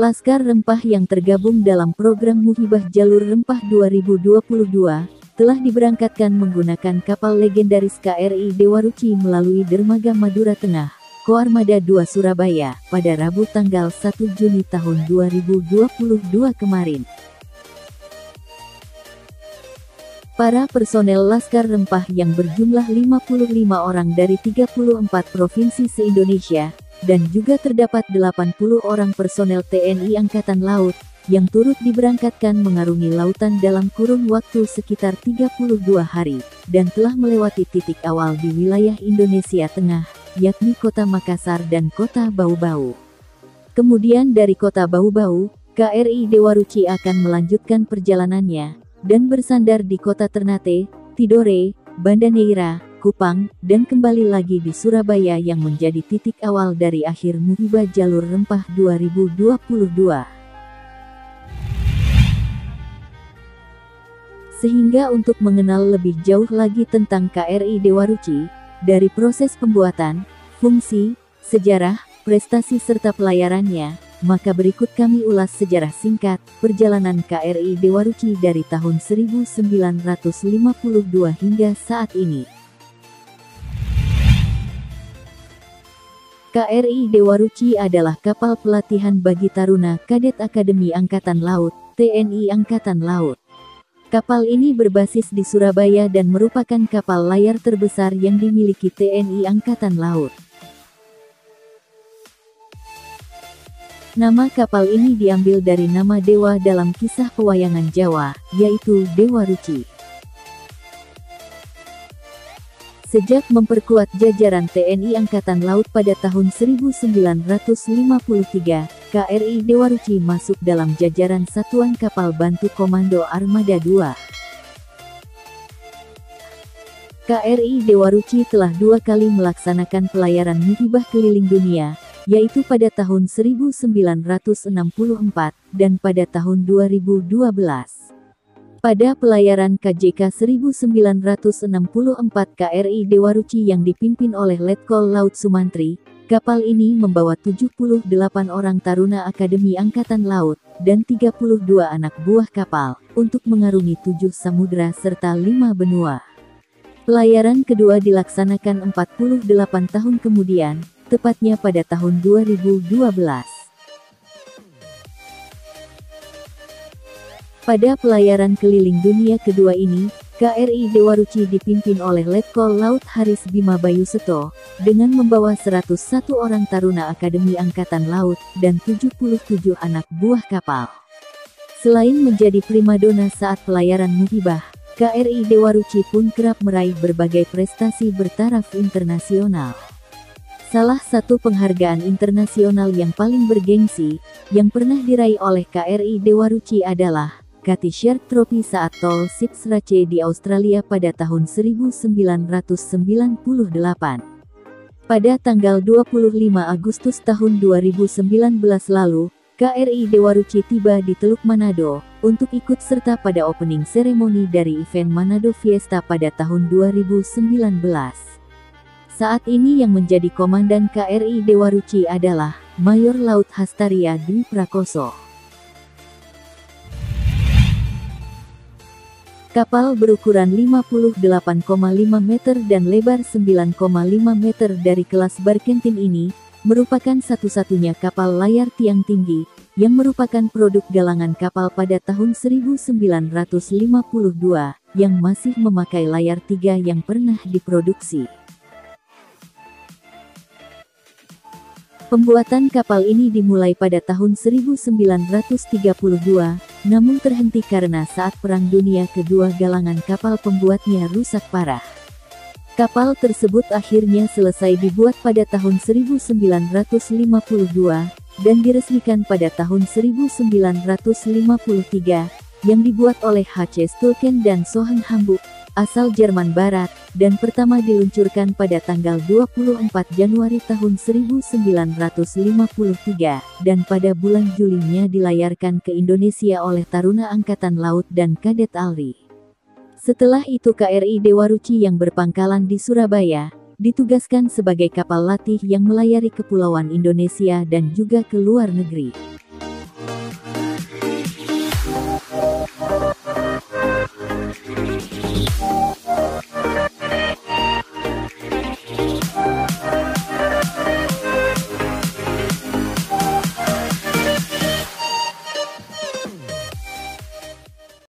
Laskar Rempah yang tergabung dalam program Muhibah Jalur Rempah 2022 telah diberangkatkan menggunakan kapal legendaris KRI Dewa Ruci melalui dermaga Madura Tengah, Koarmada 2 Surabaya, pada Rabu tanggal 1 Juni tahun 2022 kemarin. Para personel Laskar Rempah yang berjumlah 55 orang dari 34 provinsi se-Indonesia, dan juga terdapat 80 orang personel TNI Angkatan Laut, yang turut diberangkatkan mengarungi lautan dalam kurun waktu sekitar 32 hari, dan telah melewati titik awal di wilayah Indonesia Tengah, yakni Kota Makassar dan Kota Bau-Bau. Kemudian dari Kota Bau-Bau, KRI Dewa Ruci akan melanjutkan perjalanannya, dan bersandar di Kota Ternate, Tidore, Banda Neira, Kupang, dan kembali lagi di Surabaya yang menjadi titik awal dari akhir Muhibah Jalur Rempah 2022. Sehingga untuk mengenal lebih jauh lagi tentang KRI Dewa Ruci, dari proses pembuatan, fungsi, sejarah, prestasi serta pelayarannya, maka berikut kami ulas sejarah singkat perjalanan KRI Dewa Ruci dari tahun 1952 hingga saat ini. KRI Dewa Ruci adalah kapal pelatihan bagi taruna Kadet Akademi Angkatan Laut, TNI Angkatan Laut. Kapal ini berbasis di Surabaya dan merupakan kapal layar terbesar yang dimiliki TNI Angkatan Laut. Nama kapal ini diambil dari nama dewa dalam kisah pewayangan Jawa, yaitu Dewa Ruci. Sejak memperkuat jajaran TNI Angkatan Laut pada tahun 1953, KRI Dewa Ruci masuk dalam jajaran Satuan Kapal Bantu Komando Armada 2. KRI Dewa Ruci telah 2 kali melaksanakan pelayaran muhibah keliling dunia, yaitu pada tahun 1964 dan pada tahun 2012. Pada pelayaran KJK 1964 KRI Dewa Ruci yang dipimpin oleh Letkol Laut Sumantri, kapal ini membawa 78 orang taruna Akademi Angkatan Laut, dan 32 anak buah kapal, untuk mengarungi 7 samudra serta 5 benua. Pelayaran kedua dilaksanakan 48 tahun kemudian, tepatnya pada tahun 2012. Pada pelayaran keliling dunia kedua ini, KRI Dewa Ruci dipimpin oleh Letkol Laut Haris Bima Bayuseto, dengan membawa 101 orang taruna Akademi Angkatan Laut, dan 77 anak buah kapal. Selain menjadi primadona saat pelayaran muhibah, KRI Dewa Ruci pun kerap meraih berbagai prestasi bertaraf internasional. Salah satu penghargaan internasional yang paling bergengsi, yang pernah diraih oleh KRI Dewa Ruci adalah Cathy Shark Trophy saat Tall Ships Race di Australia pada tahun 1998. Pada tanggal 25 Agustus tahun 2019 lalu, KRI Dewa Ruci tiba di Teluk Manado, untuk ikut serta pada opening ceremony dari event Manado Fiesta pada tahun 2019. Saat ini yang menjadi komandan KRI Dewa Ruci adalah Mayor Laut Hastaria Dwi Prakoso. Kapal berukuran 58,5 meter dan lebar 9,5 meter dari kelas Barkentin ini, merupakan satu-satunya kapal layar tiang tinggi, yang merupakan produk galangan kapal pada tahun 1952, yang masih memakai layar 3 yang pernah diproduksi. Pembuatan kapal ini dimulai pada tahun 1932, namun terhenti karena saat Perang Dunia Kedua galangan kapal pembuatnya rusak parah. Kapal tersebut akhirnya selesai dibuat pada tahun 1952, dan diresmikan pada tahun 1953, yang dibuat oleh H.C. Stulken dan Sohn Hamburg, asal Jerman Barat, dan pertama diluncurkan pada tanggal 24 Januari tahun 1953, dan pada bulan Julinya dilayarkan ke Indonesia oleh Taruna Angkatan Laut dan Kadet ALRI. Setelah itu KRI Dewa Ruci yang berpangkalan di Surabaya, ditugaskan sebagai kapal latih yang melayari kepulauan Indonesia dan juga ke luar negeri.